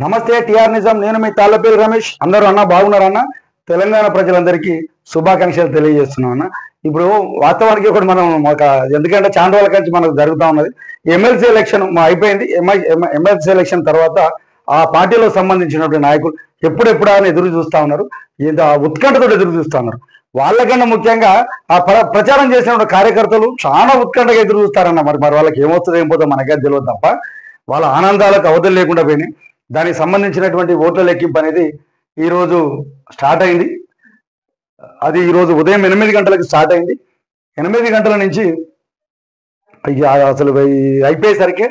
నమస్తే టిఆర్ నిజం. నేను మీ తాళ్ళపల్లి రమేష్. అందరూ అన్న బాగున్నారన్న. తెలంగాణ ప్రజలందరికీ శుభాకాంక్షలు తెలియజేస్తున్నాం అన్న. ఇప్పుడు వాస్తవానికి ఒకటి మనం ఎందుకంటే చాలా రోజుల నుంచి మనకు జరుగుతూ ఉన్నది. ఎమ్మెల్సీ ఎలక్షన్ అయిపోయింది. ఎమ్మెల్సీ ఎలక్షన్ తర్వాత ఆ పార్టీలో సంబంధించినటువంటి నాయకులు ఎప్పుడెప్పుడు అని ఎదురు చూస్తూ ఉన్నారు. ఇంత ఉత్కంఠతో ఎదురు చూస్తూ ఉన్నారు. వాళ్ళకన్నా ముఖ్యంగా ఆ ప్రచారం చేసినటువంటి కార్యకర్తలు చాలా ఉత్కంఠగా ఎదురు చూస్తారన్న. మరి వాళ్ళకి ఏమవుతుందో ఏం పోతుందో మనకే తెలియదు తప్ప వాళ్ళ ఆనందాలకు అవధులు లేకుండా పోయినాయి. దానికి సంబంధించినటువంటి ఓట్ల లెక్కింపు అనేది ఈరోజు స్టార్ట్ అయింది. అది ఈరోజు ఉదయం 8 గంటలకు స్టార్ట్ అయింది. 8 గంటల నుంచి అసలు అయిపోయేసరికి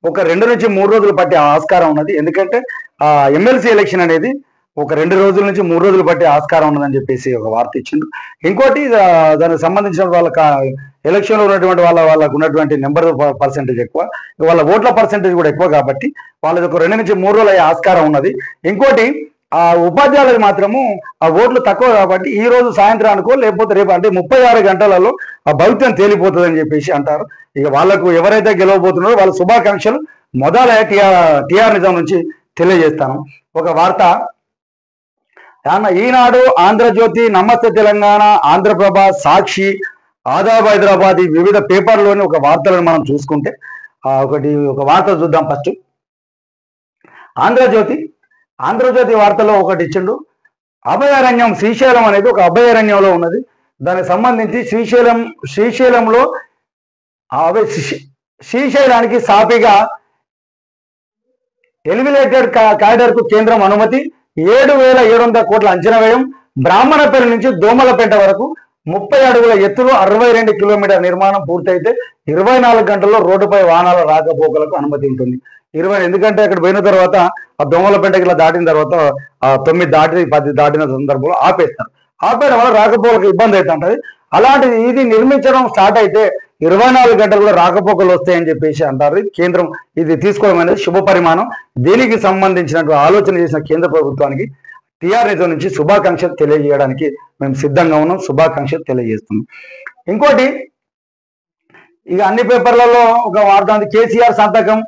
ఒక 2 నుంచి 3 రోజులు పట్టే ఆస్కారం ఉన్నది. ఎందుకంటే ఆ ఎమ్మెల్సీ ఎలక్షన్ అనేది ఒక 2 రోజుల నుంచి 3 రోజులు పట్టే ఆస్కారం ఉన్నదని చెప్పేసి ఒక వార్త ఇచ్చిండు. ఇంకోటి దానికి సంబంధించిన వాళ్ళ ఎలక్షన్లో ఉన్నటువంటి వాళ్ళకు ఉన్నటువంటి నెంబర్ పర్సెంటేజ్ ఎక్కువ, వాళ్ళ ఓట్ల పర్సెంటేజ్ కూడా ఎక్కువ కాబట్టి వాళ్ళది ఒక 2 నుంచి 3 రోజులు అయ్యే ఆస్కారం ఉన్నది. ఇంకోటి ఆ ఉపాధ్యాయులకు మాత్రము ఆ ఓట్లు తక్కువ కాబట్టి ఈ రోజు సాయంత్రానికో లేకపోతే రేపు అంటే 36 గంటలలో ఆ భవిత్యం తేలిపోతుంది అని చెప్పేసి అంటారు. ఇక వాళ్ళకు ఎవరైతే గెలవబోతున్నారో వాళ్ళ శుభాకాంక్షలు మొదల టిఆర్ నిజం నుంచి తెలియజేస్తాను. ఒక వార్త ఈనాడు, ఆంధ్రజ్యోతి, నమస్తే తెలంగాణ, ఆంధ్రప్రభ, సాక్షి, ఆదాబ్ హైదరాబాద్ ఈ వివిధ పేపర్లోని ఒక వార్తలను మనం చూసుకుంటే ఒక వార్త చూద్దాం. ఫస్ట్ ఆంధ్రజ్యోతి వార్తలో ఒకటి ఇచ్చిండు. అభయారణ్యం శ్రీశైలం అనేది ఒక అభయారణ్యంలో ఉన్నది. దానికి సంబంధించి శ్రీశైలంలో శ్రీశైలానికి సాపిగా ఎలివేటెడ్ కారిడార్ కు కేంద్రం అనుమతి, 7,700 కోట్ల అంచనా వ్యయం, బ్రాహ్మణపల్లి నుంచి దోమలపేట వరకు 30 అడుగుల ఎత్తులో 62 కిలోమీటర్ నిర్మాణం పూర్తయితే 24 గంటల్లో రోడ్డుపై వాహనాల రాకపోకలకు అనుమతి ఉంటుంది. ఎందుకంటే అక్కడ పోయిన తర్వాత ఆ దోమలపేటకి ఇలా దాటిన తర్వాత 9 దాటి 10 దాటిన సందర్భంలో ఆపేయడం వల్ల రాకపోకలకు ఇబ్బంది అవుతుంటది. అలాంటిది ఇది నిర్మించడం స్టార్ట్ అయితే 24 గంటల్లో రాకపోకలు వస్తాయని చెప్పేసి అంటారు. కేంద్రం ఇది తీసుకోవడం అనేది శుభ పరిమాణం. దీనికి సంబంధించినటువంటి ఆలోచన చేసిన కేంద్ర ప్రభుత్వానికి టిఆర్ నిజం నుంచి శుభాకాంక్షలు తెలియజేయడానికి మేము సిద్ధంగా ఉన్నాం. శుభాకాంక్షలు తెలియజేస్తున్నాం. ఇంకోటి ఇక అన్ని పేపర్లలో ఒక వార్త ఉంది. కేసీఆర్ సంతకం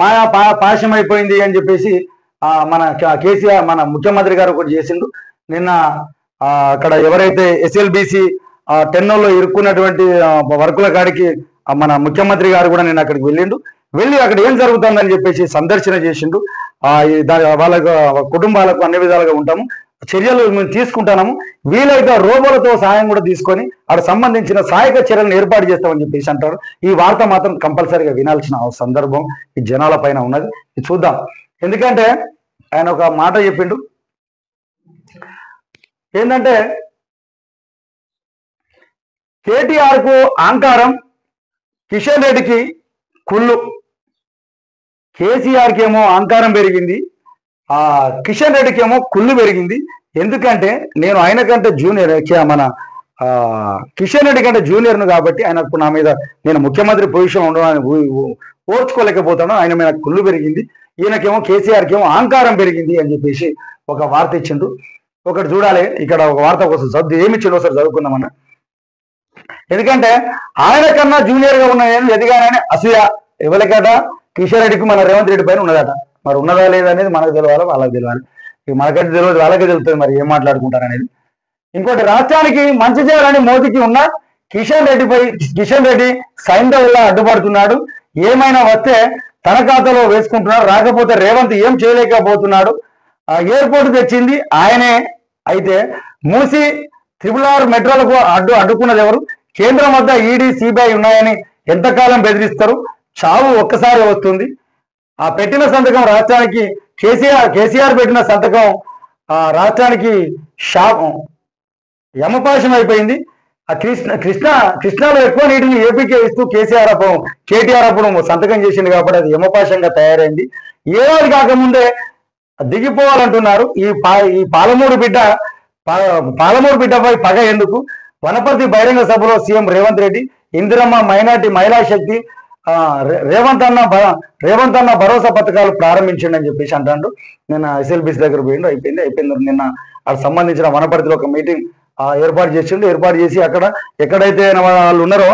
మాయా పాశం అయిపోయింది అని చెప్పేసి మన కేసీఆర్ మన ముఖ్యమంత్రి గారు ఒకటి చేసిండు. నిన్న అక్కడ ఎవరైతే ఎస్ఎల్బిసి టెన్నోలో ఇరుక్కున్నటువంటి వర్కుల కాడికి మన ముఖ్యమంత్రి గారు కూడా నేను అక్కడికి వెళ్ళి అక్కడ ఏం జరుగుతుందని చెప్పేసి సందర్శన చేసిండు. వాళ్ళకు కుటుంబాలకు అన్ని విధాలుగా ఉంటాము, చర్యలు మేము తీసుకుంటున్నాము, వీలైతే రోబోలతో సహాయం కూడా తీసుకొని అక్కడ సంబంధించిన సహాయక చర్యలను ఏర్పాటు చేస్తామని చెప్పేసి అంటారు. ఈ వార్త మాత్రం కంపల్సరీగా వినాల్సిన సందర్భం ఈ జనాల పైన ఉన్నది. చూద్దాం. ఎందుకంటే ఆయన ఒక మాట చెప్పిండు. ఏంటంటే కేటీఆర్ కు అహంకారం, కిషన్ రెడ్డికి కుళ్ళు. కేసీఆర్కి ఏమో అహంకారం పెరిగింది, కిషన్ రెడ్డికి ఏమో కుళ్ళు పెరిగింది. ఎందుకంటే నేను ఆయన కంటే జూనియర్, మన కిషన్ రెడ్డి కంటే జూనియర్ను కాబట్టి ఆయనకు నా మీద నేను ముఖ్యమంత్రి పొజిషన్ ఉండడానికి ఓర్చుకోలేకపోతాను. ఆయన మీద కుళ్ళు పెరిగింది. ఈయనకేమో కేసీఆర్కి ఏమో అహంకారం పెరిగింది అని చెప్పేసి ఒక వార్త ఇచ్చిండు. ఒకటి చూడాలి, ఇక్కడ ఒక వార్త కోసం ఏమిచ్చిండో ఒకసారి చదువుకుందామన్నా. ఎందుకంటే ఆయన కన్నా జూనియర్ గా ఉన్న నేను ఎదిగానని అసూయ ఎవరికట? కిషన్ రెడ్డికి మన రేవంత్ రెడ్డి పైన ఉన్నదట. మరి ఉన్నదా లేదనేది మనకు తెలియాలి, వాళ్ళకి తెలియాలి. మనకైతే తెలియదు, వాళ్ళకే తెలుస్తుంది మరి ఏం మాట్లాడుకుంటారు అనేది. ఇంకోటి, రాష్ట్రానికి మంచి చేయాలని మోదీకి ఉన్న కిషన్ రెడ్డి సైంధవ్లా అడ్డుపడుతున్నాడు. ఏమైనా వస్తే తన ఖాతాలో వేసుకుంటున్నాడు, రాకపోతే రేవంత్ ఏం చేయలేకపోతున్నాడు. ఎయిర్పోర్ట్ తెచ్చింది ఆయనే. అయితే మూసి RRR మెట్రోలకు అడ్డుకున్నది ఎవరు? కేంద్రం వద్ద ఈడీ, సిబిఐ ఉన్నాయని ఎంతకాలం బెదిరిస్తారు? చావు ఒక్కసారి వస్తుంది. ఆ పెట్టిన సంతకం రాష్ట్రానికి కేసీఆర్ పెట్టిన సంతకం రాష్ట్రానికి యమపాశం అయిపోయింది. ఆ కృష్ణాలో ఎక్కువ నీటిని ఏపీకే ఇస్తూ కేటీఆర్ అప్పుడు సంతకం చేసింది కాబట్టి అది యమపాశంగా తయారైంది. ఏడాది కాకముందే దిగిపోవాలంటున్నారు. ఈ పాలమూరు బిడ్డపై పగ ఎందుకు? వనపర్తి బహిరంగ సభలో సీఎం రేవంత్ రెడ్డి, ఇందిరమ్మ మైనార్టీ మహిళా శక్తి, రేవంత్ అన్న భరోసా పథకాలు ప్రారంభించండి అని చెప్పేసి అంటాడు. నిన్న ఎస్ఎల్బిసి దగ్గర అయిపోయింది. నిన్న వాళ్ళకి సంబంధించిన వనపర్తిలో ఒక మీటింగ్ ఏర్పాటు చేసి అక్కడ ఎక్కడైతే వాళ్ళు ఉన్నారో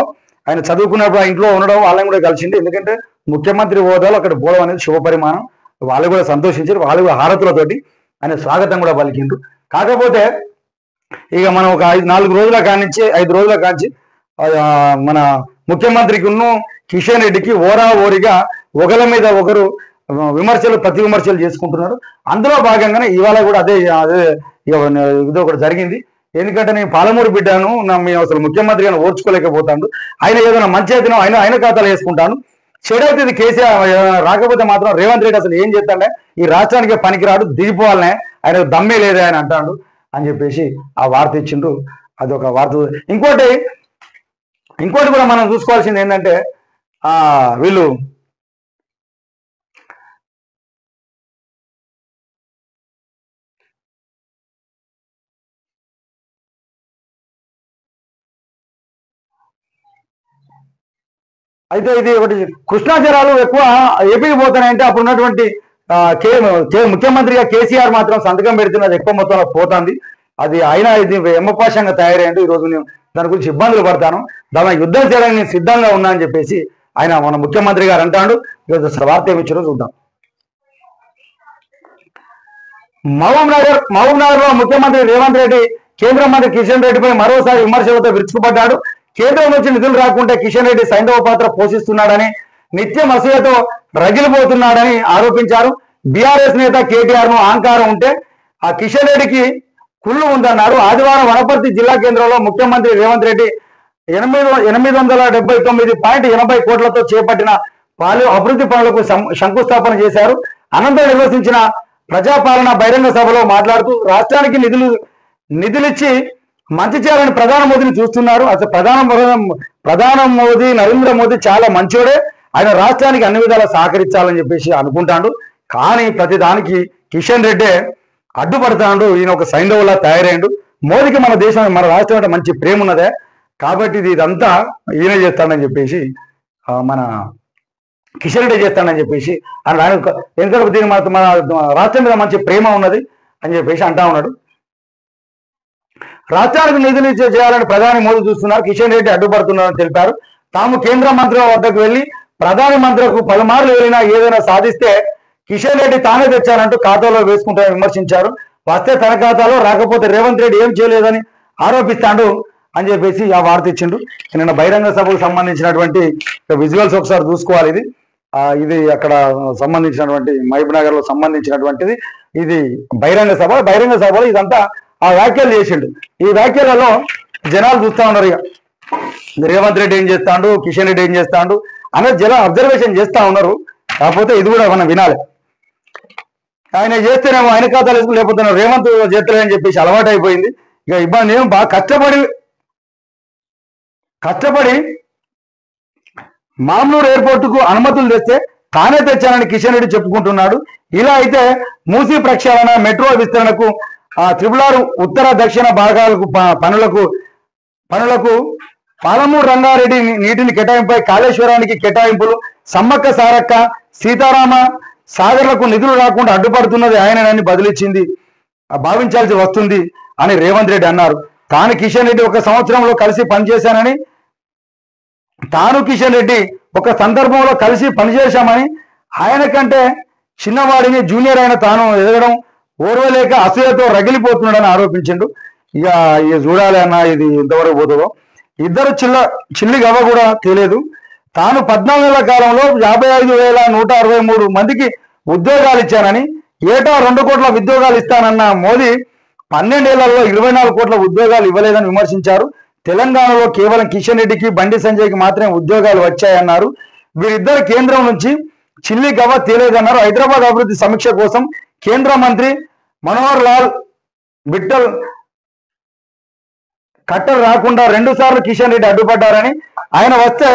ఆయన చదువుకున్నప్పుడు ఆ ఇంట్లో ఉండడం వాళ్ళని కూడా కలిసింది. ఎందుకంటే ముఖ్యమంత్రి హోదాలో అక్కడ పోవడం అనేది శుభ పరిమాణం. వాళ్ళు కూడా సంతోషించారు, వాళ్ళు కూడా హారతులతోటి ఆయన స్వాగతం కూడా పలికిండ్రు. కాకపోతే ఇక మనం ఒక 4 రోజుల కానించి 5 రోజుల కాంచి మన ముఖ్యమంత్రికి కిషన్ రెడ్డికి ఓరిగా ఒకరి మీద ఒకరు విమర్శలు ప్రతి విమర్శలు చేసుకుంటున్నారు. అందులో భాగంగానే ఇవాళ కూడా అదే ఇది ఒకటి జరిగింది. ఎందుకంటే నేను పాలమూరు బిడ్డాను, మేము అసలు ముఖ్యమంత్రి గారిని ఓర్చుకోలేకపోతాను, ఆయన ఏదైనా మంచి అయితేనో ఆయన ఖాతాలు వేసుకుంటాను, చెడైతే ఇది కేసీఆర్ రాకపోతే మాత్రం రేవంత్ రెడ్డి అసలు ఏం చేస్తాడే, ఈ రాష్ట్రానికి పనికిరాడు, దిగిపోవాలనే, ఆయన దమ్మే లేదే ఆయన అంటాడు అని చెప్పేసి ఆ వార్త ఇచ్చిండ్రు. అదొక వార్త. ఇంకోటి కూడా మనం చూసుకోవాల్సింది ఏంటంటే వీళ్ళు అయితే ఇది ఒకటి కృష్ణా జలాలు ఎక్కువ ఏపీకి పోతున్నాయంటే అప్పుడు ఉన్నటువంటి ముఖ్యమంత్రిగా కేసీఆర్ మాత్రం సంతకం పెడుతున్నది ఎక్కువ మొత్తంలో పోతుంది. అది అయినా ఇది ఎమ్మపాషంగా తయారైంది. ఈరోజు నేను దాని గురించి ఇబ్బందులు పడతాను, దాని యుద్ధం చేయడానికి నేను సిద్ధంగా ఉన్నా అని చెప్పేసి ఆయన మన ముఖ్యమంత్రి గారు అంటాడు. ఈరోజు అసలు వార్త ఏమిచ్చారో చూద్దాం. మహబూబ్నగర్ లో ముఖ్యమంత్రి రేవంత్ రెడ్డి కేంద్ర మంత్రి కిషన్ రెడ్డిపై మరోసారి విమర్శలతో విరుచుకుపడ్డాడు. కేంద్రం నుంచి నిధులు రాకుంటే కిషన్ రెడ్డి సైంధవ పాత్ర పోషిస్తున్నాడని, నిత్యం అసూయతో రగిలిపోతున్నాడని ఆరోపించారు. బీఆర్ఎస్ నేత కేటీఆర్ ను అహంకారం ఉంటే ఆ కిషన్ రెడ్డికి కుళ్ళు ఉందన్నారు. ఆదివారం వనపర్తి జిల్లా కేంద్రంలో ముఖ్యమంత్రి రేవంత్ రెడ్డి 879.80 కోట్లతో చేపట్టిన అభివృద్ధి పనులకు శంకుస్థాపన చేశారు. అనంతరం నిర్వహించిన ప్రజాపాలన బహిరంగ సభలో మాట్లాడుతూ రాష్ట్రానికి నిధులిచ్చి మంచి చేయాలని ప్రధాని మోదీని చూస్తున్నారు. అసలు ప్రధాని మోదీ నరేంద్ర మోదీ చాలా మంచోడే, ఆయన రాష్ట్రానికి అన్ని విధాలా సహకరించాలని చెప్పేసి అనుకుంటాడు. కానీ ప్రతిదానికి కిషన్ రెడ్డి అడ్డుపడతాడు. ఈయన ఒక సైంధవులా తయారైండు. మోదీకి మన దేశం మన రాష్ట్రం అంటే మంచి ప్రేమ ఉన్నదే, కాబట్టి ఇదంతా ఈయన చేస్తాడని చెప్పేసి మన కిషన్ రెడ్డి చేస్తాడని చెప్పేసి ఆయన ఎందుకంటే దీని మన రాష్ట్రం మీద మంచి ప్రేమ ఉన్నది అని చెప్పేసి అంటా ఉన్నాడు. రాష్ట్రానికి నిధులు చేయాలని ప్రధాని మోదీ చూస్తున్నారు, కిషన్ రెడ్డి అడ్డుపడుతున్నారని తెలిపారు. తాము కేంద్ర మంత్రుల వద్దకు వెళ్లి ప్రధాని మంత్రులకు పలుమార్లు వెళ్ళినా ఏదైనా సాధిస్తే కిషన్ రెడ్డి తానే తెచ్చారంటూ ఖాతాలో వేసుకుంటారని విమర్శించారు. వస్తే తన ఖాతాలో, రాకపోతే రేవంత్ రెడ్డి ఏం చేయలేదని ఆరోపిస్తాడు అని చెప్పేసి ఆ వార్త ఇచ్చిండు. నిన్న బహిరంగ సభకు సంబంధించినటువంటి విజువల్స్ ఒకసారి చూసుకోవాలి. ఇది అక్కడ సంబంధించినటువంటి మహబూబ్నగర్ లో సంబంధించినటువంటిది. ఇది బహిరంగ సభలో ఇదంతా ఆ వ్యాఖ్యలు చేసిండు. ఈ వ్యాఖ్యలలో జనాలు చూస్తా ఉన్నారు, ఇక రేవంత్ రెడ్డి ఏం చేస్తాడు, కిషన్ రెడ్డి ఏం చేస్తాడు అనేది జనం అబ్జర్వేషన్ చేస్తా ఉన్నారు. కాకపోతే ఇది కూడా మనం వినాలి. ఆయన చేస్తేనేమో ఆయన ఖాతాలు వేసుకుని, లేకపోతే రేవంత్ చేస్తారని చెప్పేసి అలవాటు అయిపోయింది. ఇక ఇబ్బంది ఏమో బాగా కష్టపడి మామ్నూరు ఎయిర్పోర్టుకు అనుమతులు తెస్తే తానే తెచ్చానని కిషన్ రెడ్డి చెప్పుకుంటున్నాడు. ఇలా అయితే మూసీ ప్రక్షాళన, మెట్రో విస్తరణకు, త్రిపులారు ఉత్తర దక్షిణ భాగాలకు పనులకు పాలమూరు రంగారెడ్డి నీటిని కేటాయింపై కాళేశ్వరానికి కేటాయింపులు, సమ్మక్క సారక్క సీతారామ సాగర్లకు నిధులు రాకుండా అడ్డుపడుతున్నది ఆయనని భావించాల్సి వస్తుంది అని రేవంత్ రెడ్డి అన్నారు. తాను కిషన్ రెడ్డి ఒక సంవత్సరంలో కలిసి పనిచేశానని, కిషన్ రెడ్డి ఒక సందర్భంలో కలిసి పనిచేశామని, ఆయన కంటే చిన్నవాడిని జూనియర్ అయిన తాను ఎదగడం ఓర్వలేక అసూయతో రగిలిపోతున్నాడని ఆరోపించిండు. ఇక చూడాలి అన్న ఇది ఎంతవరకు పోతుందో. ఇద్దరు చిల్లి గవ్వ కూడా తెలియదు. తాను 14 నెలల కాలంలో 55,163 మందికి ఉద్యోగాలు ఇచ్చానని, ఏటా 2 కోట్ల ఉద్యోగాలు ఇస్తానన్న మోదీ 12 ఏళ్లలో 24 కోట్ల ఉద్యోగాలు ఇవ్వలేదని విమర్శించారు. తెలంగాణలో కేవలం కిషన్ రెడ్డికి, బండి సంజయ్కి మాత్రమే ఉద్యోగాలు వచ్చాయన్నారు. వీరిద్దరు కేంద్రం నుంచి చిల్లి గవ్వ తేలేదన్నారు. హైదరాబాద్ అభివృద్ధి సమీక్ష కోసం కేంద్ర మంత్రి మనోహర్ లాల్ బిట్టల్ కట్టర్ రాకుండా 2 సార్లు కిషన్ రెడ్డి అడ్డుపడ్డారని, ఆయన వస్తే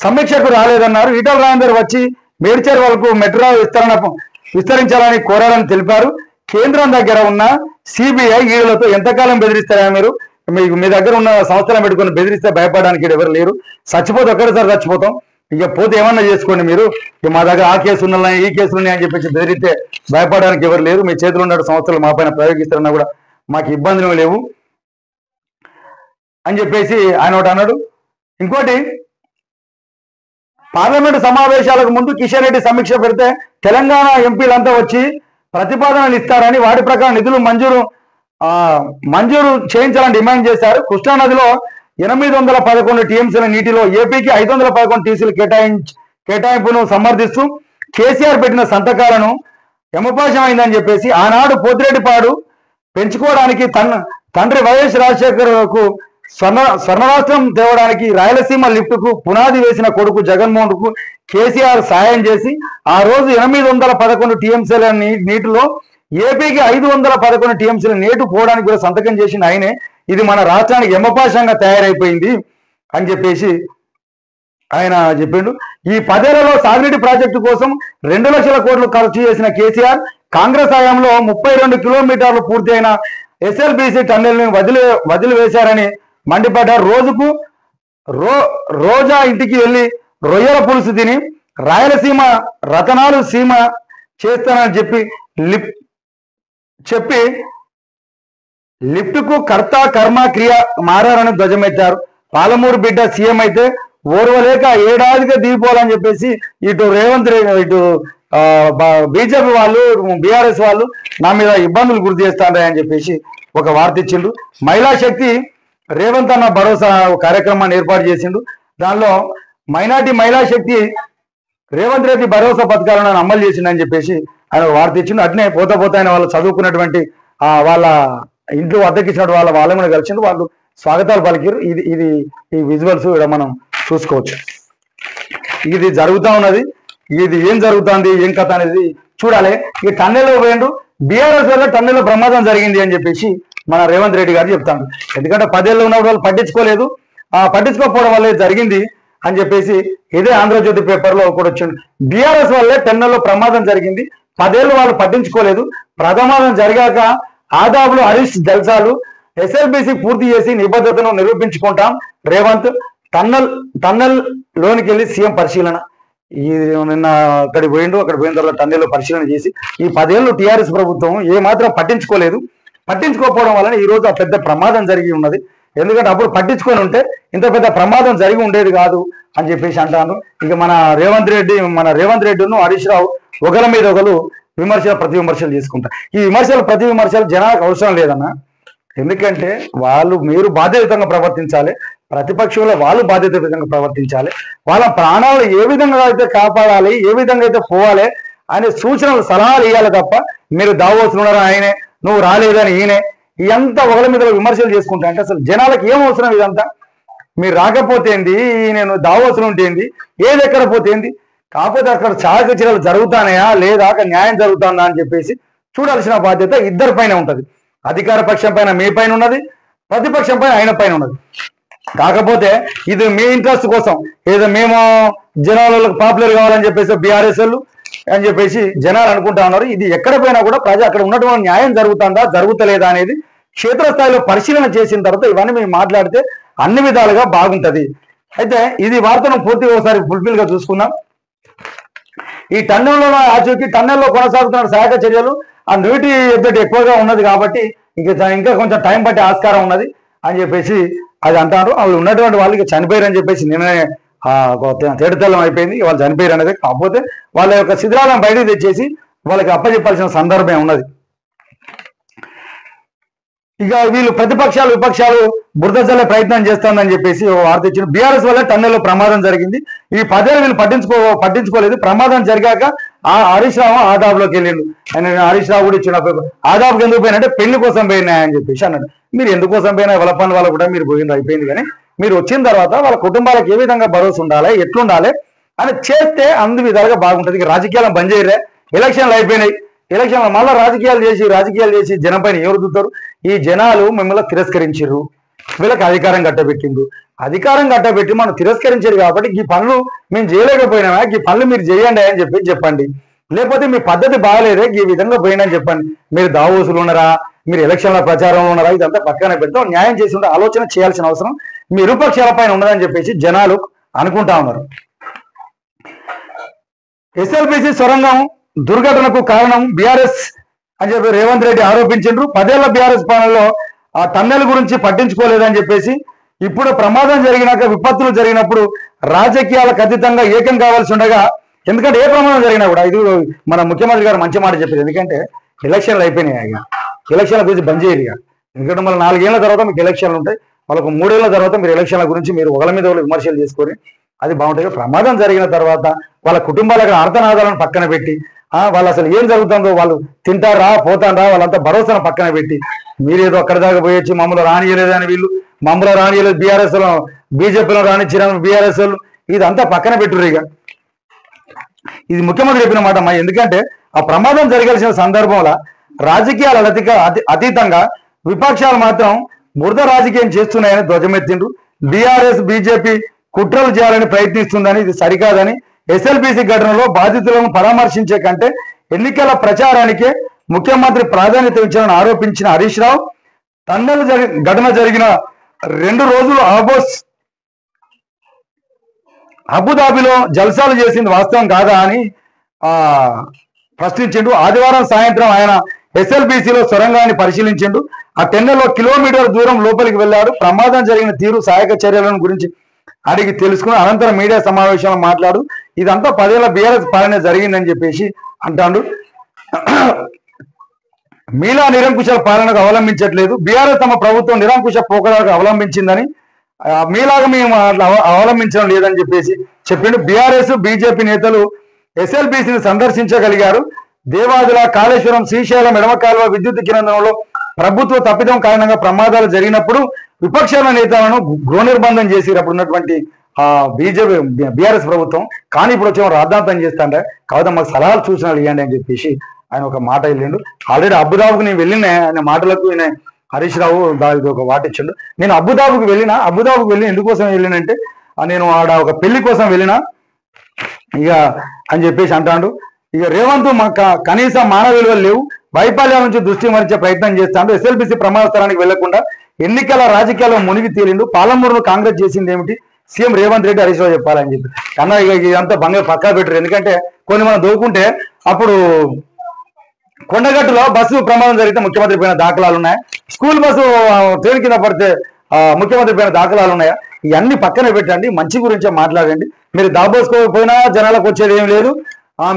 సమీక్షకు రాలేదన్నారు. ఈటల రాజేందర్ వచ్చి మేడ్చల్ వరకు మెట్రో విస్తరించాలని కోరాలని తెలిపారు. కేంద్రం దగ్గర ఉన్న సిబిఐ ఈడలతో ఎంతకాలం బెదిరిస్తారా మీరు? మీ దగ్గర ఉన్న సంస్థలను పెట్టుకుని బెదిరిస్తే భయపడడానికి ఎవరు లేరు. చచ్చిపోతే ఒక్కడిసారి చచ్చిపోతాం, ఇక పోతే ఏమన్నా చేసుకోండి మీరు, మా దగ్గర ఆ కేసులు ఉన్నాయి, ఈ కేసులు ఉన్నాయి అని చెప్పేసి బెదిరితే భయపడడానికి ఎవరు లేరు. మీ చేతులు ఉన్న సంస్థలు మా పైన ప్రయోగిస్తారన్నా కూడా మాకు ఇబ్బందులు లేవు అని చెప్పేసి ఆయన ఒకటి అన్నాడు. ఇంకోటి పార్లమెంటు సమావేశాలకు ముందు కిషన్ రెడ్డి సమీక్ష పెడితే తెలంగాణ ఎంపీలంతా వచ్చి ప్రతిపాదనలు ఇస్తారని వాటి ప్రకారం నిధులు మంజూరు చేయించాలని డిమాండ్ చేశారు. కృష్ణానదిలో 811 టీఎంసీల నీటిలో ఏపీకి 511 టీసీలు కేటాయింపును సమర్థిస్తూ కేసీఆర్ పెట్టిన సంతకాలను యమపాశమైందని చెప్పేసి ఆనాడు పోతిరెడ్డిపాడు పెంచుకోవడానికి తండ్రి వైఎస్ రాజశేఖర్కు స్వర్ణరాష్ట్రం తేవడానికి రాయలసీమ లిఫ్ట్కు పునాది వేసిన కొడుకు జగన్మోహన్ కు కేసీఆర్ సాయం చేసి ఆ రోజు 811 టీఎంసీల నీటిలో ఏపీకి 511 టీఎంసీల నీటు పోవడానికి కూడా సంతకం చేసిన ఆయనే ఇది మన రాష్ట్రానికి యమపాశంగా తయారైపోయింది అని చెప్పేసి ఆయన చెప్పిండు. ఈ 10 ఏళ్లలో సాగునీటి ప్రాజెక్టు కోసం 2 లక్షల కోట్లు ఖర్చు చేసిన కేసీఆర్ కాంగ్రెస్ హయాంలో 32 కిలోమీటర్లు పూర్తి అయిన ఎస్ఎల్బీసీ టన్నెల్ని వదిలివేశారని మండిపడ్డారు. రోజా ఇంటికి వెళ్ళి రొయ్యల పులుసు తిని రాయలసీమ రతనాలు సీమ చేస్తానని చెప్పి లిఫ్ట్కు కర్త కర్మ క్రియ మారారని ధ్వజమెత్తారు. పాలమూరు బిడ్డ సీఎం అయితే ఓర్వలేక ఏడాదిగా దిగిపోవాలని చెప్పేసి ఇటు రేవంత్ రెడ్డి ఇటు బీజేపీ వాళ్ళు బీఆర్ఎస్ వాళ్ళు నా మీద ఇబ్బందులు గుర్తు చేస్తారని చెప్పేసి ఒక వార్త ఇచ్చిండు. మహిళా శక్తి రేవంత్ అన్న భరోసా కార్యక్రమాన్ని ఏర్పాటు చేసిండు. దానిలో మైనార్టీ మహిళా శక్తి రేవంత్ రెడ్డి భరోసా పథకాలను అమలు చేసిండని చెప్పేసి ఆయన వార్త ఇచ్చిండు. అట్నే పోతా ఆయన వాళ్ళు చదువుకున్నటువంటి వాళ్ళ ఇంట్లో అద్దెకిచ్చినట్టు వాళ్ళని కూడా కలిసిండు. వాళ్ళు స్వాగతాలు పలికిరు. ఇది ఈ విజువల్స్ ఇక్కడ మనం చూసుకోవచ్చు. ఇది జరుగుతూ ఉన్నది. ఇది ఏం జరుగుతుంది ఏం కథ అనేది చూడాలి. ఈ టన్నెల్లో పోయిండు బీఆర్ఎస్ వల్ల టన్నెల్లో ప్రమాదం జరిగింది అని చెప్పేసి మన రేవంత్ రెడ్డి గారు చెప్తాడు. ఎందుకంటే 10 ఏళ్ళు ఉన్నప్పుడు వాళ్ళు పట్టించుకోలేదు, పట్టించుకోకపోవడం వల్లే జరిగింది అని చెప్పేసి ఇదే ఆంధ్రజ్యోతి పేపర్లో కూడా వచ్చిండు. బీఆర్ఎస్ వల్లే టన్నెల్లో ప్రమాదం జరిగింది, 10 ఏళ్ళు వాళ్ళు పట్టించుకోలేదు, ప్రమాదం జరిగాక ఆదాబులు హరీష్ జల్సాలు ఎస్ఎల్బీసీ పూర్తి చేసి నిబద్ధతను నిరూపించుకుంటాం. రేవంత్ టన్నెల్ లోనికి వెళ్ళి సీఎం పరిశీలన. నిన్న అక్కడికి పోయిండు. అక్కడ పోయిన తర్వాత టన్నెల్లో పరిశీలన చేసి ఈ 10 ఏళ్ళు టీఆర్ఎస్ ప్రభుత్వం ఏమాత్రం పట్టించుకోకపోవడం వలన ఈ రోజు ఆ పెద్ద ప్రమాదం జరిగి ఉన్నది. ఎందుకంటే అప్పుడు పట్టించుకొని ఉంటే ఇంత పెద్ద ప్రమాదం జరిగి ఉండేది కాదు అని చెప్పేసి అంటాను. ఇక మన రేవంత్ రెడ్డిను హరీష్ రావు ఒకరి మీద ఒకరు ప్రతి విమర్శలు చేసుకుంటారు. ఈ ప్రతి విమర్శలు జనాలకు అవసరం లేదన్న. ఎందుకంటే మీరు బాధ్యతగా ప్రవర్తించాలి, ప్రతిపక్షంలో వాళ్ళు బాధ్యతగా ప్రవర్తించాలి, వాళ్ళ ప్రాణాలు ఏ విధంగా అయితే కాపాడాలి, ఏ విధంగా అయితే పోవాలి అనే సూచనలు సలహాలు ఇవ్వాలి తప్ప మీరు దావోస్తున్నారని ఆయనే, నువ్వు రాలేదని ఈయనే, ఇదంతా ఒకరి మీద విమర్శలు చేసుకుంటా అంటే అసలు జనాలకు ఏం అవసరం ఇదంతా? మీరు రాకపోతేంది, నేను దావోసులు ఉంటేంది, ఏది ఎక్కడ పోతేంది? కాకపోతే అక్కడ చాకచర్యలు జరుగుతానయా లేదా, అక్కడ న్యాయం జరుగుతుందా అని చెప్పేసి చూడాల్సిన బాధ్యత ఇద్దరి పైన ఉంటుంది. అధికార పక్షం పైన మీ పైన ఉన్నది, ప్రతిపక్షం పైన ఆయన పైన ఉన్నది. కాకపోతే ఇది మీ ఇంట్రెస్ట్ కోసం ఏదో మేము జనాలకు పాపులర్ కావాలని చెప్పేసి బీఆర్ఎస్ అని చెప్పేసి జనాలు అనుకుంటా ఉన్నారు. ఇది ఎక్కడ పోయినా కూడా అక్కడ ఉన్నటువంటి న్యాయం జరుగుతుందా జరుగుతలేదా అనేది క్షేత్రస్థాయిలో పరిశీలన చేసిన తర్వాత ఇవన్నీ మేము మాట్లాడితే అన్ని విధాలుగా బాగుంటది. అయితే ఇది వార్తను పూర్తిగా ఒకసారి ఫుల్ఫిల్ గా చూసుకుందాం. ఈ టన్నెల్లో కొనసాగుతున్న సహాయక చర్యలు ఆ నీటి ఎద్దటి ఎక్కువగా ఉన్నది కాబట్టి ఇంకా కొంచెం టైం పట్టే ఆస్కారం ఉన్నది అని చెప్పేసి అది అంటారు. వాళ్ళు ఉన్నటువంటి వాళ్ళకి చనిపోయారు అని చెప్పేసి నిన్ననే తేటతెల్లం అయిపోయింది, వాళ్ళు చనిపోయారు అనేది. కాకపోతే వాళ్ళ యొక్క శిథిలాలను బయటకు తెచ్చేసి వాళ్ళకి అప్పచెప్పాల్సిన సందర్భం ఉన్నది. ఇక వీళ్ళు ప్రతిపక్షాలు విపక్షాలు బురద చల్లే ప్రయత్నం చేస్తుందని చెప్పేసి వార్త ఇచ్చిన. బీఆర్ఎస్ వల్ల టన్నెల్లో ప్రమాదం జరిగింది, ఈ 10 ఏళ్ళు వీళ్ళు పట్టించుకోలేదు. ప్రమాదం జరిగాక హరీష్ రావు ఆదాబ్లోకి వెళ్ళిండు. ఆయన హరీష్ రావు కూడా ఇచ్చిన ఆదాబ్కి ఎందుకు పోయినంటే పెళ్లి కోసం పోయినా అని చెప్పేసి అన్నాడు. మీరు ఎందుకోసం పోయినా వాళ్ళ పని వాళ్ళు కూడా మీరు పోయిన అయిపోయింది, కానీ మీరు వచ్చిన తర్వాత వాళ్ళ కుటుంబాలకు ఏ విధంగా భరోసా ఉండాలి, ఎట్లుండాలి అని చేస్తే అన్ని విధాలుగా బాగుంటుంది. ఇక రాజకీయాలను బంద్ చేయరే, ఎలక్షన్లు అయిపోయినాయి, ఎలక్షన్లు మళ్ళీ రాజకీయాలు చేసి జనం పైన ఎవరు దుద్దారు? ఈ జనాలు మిమ్మల్ని తిరస్కరించారు, వీళ్ళకి అధికారం కట్టబెట్టి మనం తిరస్కరించారు కాబట్టి ఈ పనులు మేము చేయలేకపోయినామా, ఈ పనులు మీరు చేయండి అని చెప్పండి. లేకపోతే మీ పద్ధతి బాగలేదే, ఈ విధంగా పోయిందని చెప్పండి. మీరు దావోసులు ఉన్నారా, మీరు ఎలక్షన్ల ప్రచారంలో ఉన్నారా, ఇదంతా పక్కన పెడతాం. న్యాయం చేసి ఉంటే ఆలోచన చేయాల్సిన అవసరం మీ ఇరుపక్షాల పైన ఉన్నదని చెప్పేసి జనాలు అనుకుంటా ఉన్నారు. ఎస్ఎల్బీసీ సొరంగం దుర్ఘటనకు కారణం బీఆర్ఎస్ అని చెప్పి రేవంత్ రెడ్డి ఆరోపించారు. 10 ఏళ్ల బీఆర్ఎస్ పాలనలో ఆ టన్నెల్ గురించి పట్టించుకోలేదని చెప్పేసి ఇప్పుడు ప్రమాదం జరిగినాక విపత్తులు జరిగినప్పుడు రాజకీయాలకు అతీతంగా ఏకం కావాల్సి ఉండగా, ఎందుకంటే ఏ ప్రమాదం జరిగినా కూడా ఇది మన ముఖ్యమంత్రి గారు మంచి మాట చెప్పారు. ఎందుకంటే ఎలక్షన్లు అయిపోయినాయి, ఇక ఎలక్షన్ల గురించి బంద్ చేయరు. ఇక ఎందుకంటే మళ్ళీ 4 ఏళ్ల తర్వాత మీకు ఎలక్షన్లు ఉంటాయి, వాళ్ళకు 3 ఏళ్ల తర్వాత మీరు ఎలక్షన్ల గురించి మీరు ఒకళ్ళ మీద ఒకళ్ళు విమర్శలు చేసుకొని అది బాగుంటుంది. ప్రమాదం జరిగిన తర్వాత వాళ్ళ కుటుంబాలకు అర్థనాదాలను పక్కన పెట్టి వాళ్ళు అసలు ఏం జరుగుతుందో, వాళ్ళు తింటారా పోతారా, వాళ్ళంతా భరోసాను పక్కన పెట్టి మీరేదో అక్కడ దాకా పోయొచ్చి మమ్మల్ని రానియలేదని వీళ్ళు, మమ్మల్ని రానియలేదు బీఆర్ఎస్ బీజేపీలో రానిచ్చిన బీఆర్ఎస్ వాళ్ళు, ఇదంతా పక్కన పెట్టుర్రు. ఇక ఇది ముఖ్యమంత్రి చెప్పిన మాట అమ్మా. ఎందుకంటే ఆ ప్రమాదం జరగాల్సిన సందర్భంలో రాజకీయాల అతీతంగా విపక్షాలు మాత్రం బురద రాజకీయం చేస్తున్నాయని ధ్వజమెత్తిండ్రు. బీఆర్ఎస్ బీజేపీ కుట్రలు చేయాలని ప్రయత్నిస్తుందని, ఇది సరికాదని, ఎస్ఎల్బీసీ ఘటనలో బాధితులను పరామర్శించే కంటే ఎన్నికల ప్రచారానికే ముఖ్యమంత్రి ప్రాధాన్యత ఇచ్చారని ఆరోపించిన హరీష్ రావు, టన్నెల్ ఘటన జరిగిన 2 రోజులు అబుదాబిలో జల్సాలు చేసింది వాస్తవం కాదా అని ప్రశ్నించిండు. ఆదివారం సాయంత్రం ఆయన ఎస్ఎల్బీసీలో సొరంగాన్ని పరిశీలించిండు. ఆ టెన్నెల్లో కిలోమీటర్ దూరం లోపలికి వెళ్ళాడు. ప్రమాదం జరిగిన తీరు, సహాయక చర్యలను గురించి అడిగి తెలుసుకుని అనంతరం మీడియా సమావేశంలో మాట్లాడు. ఇదంతా 10 ఏళ్ల బీఆర్ఎస్ పాలన జరిగిందని చెప్పేసి అంటాడు. మీలా నిరంకుశ పాలనకు అవలంబించట్లేదు, బీఆర్ఎస్ తమ ప్రభుత్వం నిరంకుశ పోకడలకు అవలంబించిందని, మీలాగా మేము అవలంబించడం లేదని చెప్పేసి చెప్పిండు. బీఆర్ఎస్ బీజేపీ నేతలు ఎస్ఎల్బీసీని సందర్శించగలిగారు. దేవాదుల, కాళేశ్వరం, శ్రీశైలం, ఎడమ కాలువ విద్యుత్ కేంద్రంలో ప్రభుత్వ తప్పిదం కారణంగా ప్రమాదాలు జరిగినప్పుడు విపక్షాల నేతలను గృహ నిర్బంధం చేసి అప్పుడు ఉన్నటువంటి బీజేపీ బీఆర్ఎస్ ప్రభుత్వం. కానీ ఇప్పుడు వచ్చి రాద్ధాంతం చేస్తాంటే కాకపోతే మాకు సలహాలు సూచనలు ఇవ్వండి అని చెప్పేసి ఆయన ఒక మాట వెళ్ళిండు. ఆల్రెడీ అబుదాబుకు నేను వెళ్ళిన ఆయన మాటలకు ఆయన హరీష్ రావు ఇది ఒక వాట ఇచ్చిండు. నేను అబుదాబుకు వెళ్ళి ఎందుకోసం వెళ్ళినంటే నేను ఆడ ఒక పెళ్లి కోసం వెళ్ళినా ఇక అని చెప్పేసి అంటాడు. ఇక రేవంత్ కనీస మానవ విలువలు లేవు, వైఫల్యాల నుంచి దృష్టి మరించే ప్రయత్నం చేస్తాడు. ఎస్ఎల్బీసీ ప్రమాద స్థలానికి వెళ్లకుండా ఎన్నికల రాజకీయాల్లో మునిగి తేలిండు. పాలమూరును కాంగ్రెస్ చేసింది ఏమిటి, సీఎం రేవంత్ రెడ్డి హరీష్ రావు చెప్పాలని చెప్పి కన్నా ఇక ఇదంతా బంగారు పక్కా పెట్టారు. ఎందుకంటే కొన్ని మనం దోకుంటే అప్పుడు కొండగట్టులో బస్సు ప్రమాదం జరిగితే ముఖ్యమంత్రి పైన దాఖలాలు ఉన్నాయా, స్కూల్ బస్సు ట్రైన్ కింద పడితే ముఖ్యమంత్రి పైన దాఖలాలు ఉన్నాయా, ఇవన్నీ పక్కన పెట్టండి, మంచి గురించే మాట్లాడండి. మీరు దాబోసుకోకపోయినా జనాలకు వచ్చేది ఏం లేదు,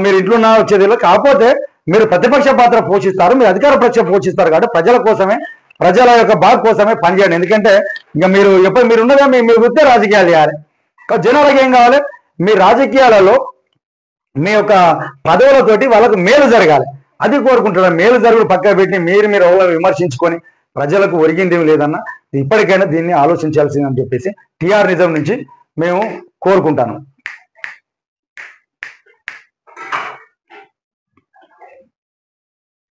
మీరు ఇంట్లో ఉన్నా వచ్చేది లేదు. కాకపోతే మీరు ప్రతిపక్ష పాత్ర పోషిస్తారు, మీరు అధికార పక్ష పోషిస్తారు కాబట్టి ప్రజల కోసమే, ప్రజల యొక్క బాగు కోసమే పనిచేయండి. ఎందుకంటే ఇక మీరు ఎప్పుడు మీరు ఉన్నదా మీరు వృత్తే రాజకీయాలు చేయాలి. జనాలకు ఏం కావాలి, మీ రాజకీయాలలో మీ యొక్క పదవులతోటి వాళ్ళకు మేలు జరగాలి, అది కోరుకుంటున్నారు. మేలు జరుగుడు పక్కన పెట్టి మీరు విమర్శించుకొని ప్రజలకు ఒరిగింది లేదన్నా ఇప్పటికైనా దీన్ని ఆలోచించాల్సిందని చెప్పేసి టీఆర్ నిజం నుంచి మేము కోరుకుంటాను.